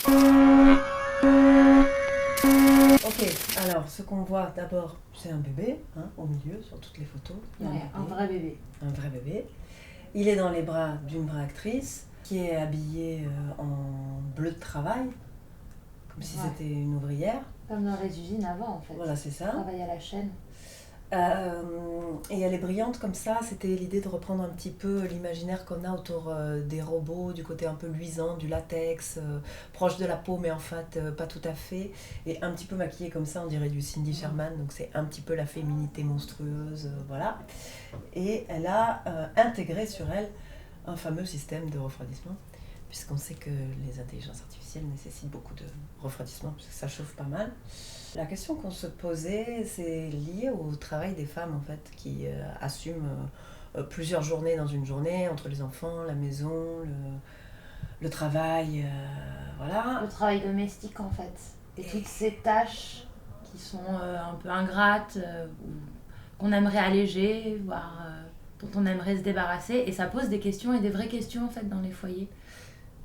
Ok, alors ce qu'on voit d'abord, c'est un bébé, au milieu, sur toutes les photos. Il y a Ouais, un vrai bébé. Un vrai bébé. Il est dans les bras d'une vraie actrice qui est habillée en bleu de travail, comme si c'était une ouvrière. Comme dans les usines avant, en fait. Voilà, c'est ça. Travail à la chaîne. Et elle est brillante comme ça. C'était l'idée de reprendre un petit peu l'imaginaire qu'on a autour des robots, du côté un peu luisant, du latex, proche de la peau, mais en fait pas tout à fait. Et un petit peu maquillée comme ça, on dirait du Cindy Sherman. Donc c'est un petit peu la féminité monstrueuse, voilà. Et elle a intégré sur elle un fameux système de refroidissement, puisqu'on sait que les intelligences artificielles nécessitent beaucoup de refroidissement, puisque ça chauffe pas mal. La question qu'on se posait, c'est lié au travail des femmes, en fait, qui assument plusieurs journées dans une journée, entre les enfants, la maison, le travail, voilà. Le travail domestique, en fait. Et toutes ces tâches qui sont un peu ingrates, qu'on aimerait alléger, voire dont on aimerait se débarrasser. Et ça pose des questions et des vraies questions, en fait, dans les foyers.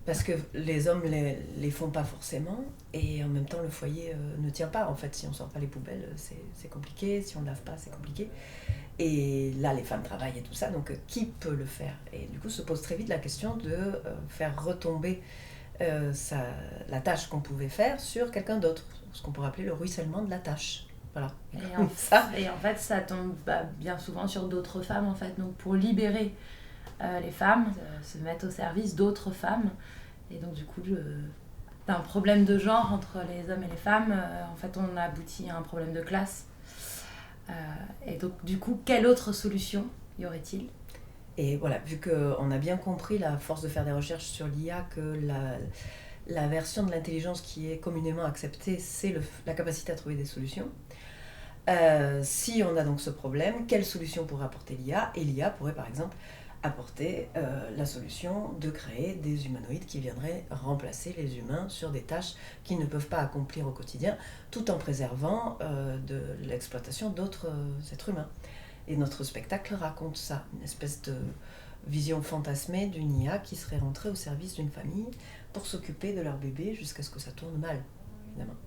Parce que les hommes les font pas forcément, et en même temps le foyer ne tient pas. En fait, si on sort pas les poubelles, c'est compliqué, si on ne lave pas, c'est compliqué. Et là, les femmes travaillent et tout ça, donc qui peut le faire? Et du coup, se pose très vite la question de faire retomber la tâche qu'on pouvait faire sur quelqu'un d'autre, ce qu'on pourrait appeler le ruissellement de la tâche. Voilà. Et en fait, ça tombe bien souvent sur d'autres femmes, en fait. Donc, pour libérer les femmes, se mettre au service d'autres femmes. Et donc, du coup, d'un problème de genre entre les hommes et les femmes, en fait, on aboutit à un problème de classe. Et donc, du coup, quelle autre solution y aurait-il ? Et voilà, vu qu'on a bien compris la force de faire des recherches sur l'IA, que la version de l'intelligence qui est communément acceptée, c'est la capacité à trouver des solutions. Si on a donc ce problème, quelle solution pourrait apporter l'IA? Et l'IA pourrait par exemple apporter la solution de créer des humanoïdes qui viendraient remplacer les humains sur des tâches qu'ils ne peuvent pas accomplir au quotidien, tout en préservant de l'exploitation d'autres êtres humains. Et notre spectacle raconte ça, une espèce de vision fantasmée d'une IA qui serait rentrée au service d'une famille pour s'occuper de leur bébé jusqu'à ce que ça tourne mal, évidemment.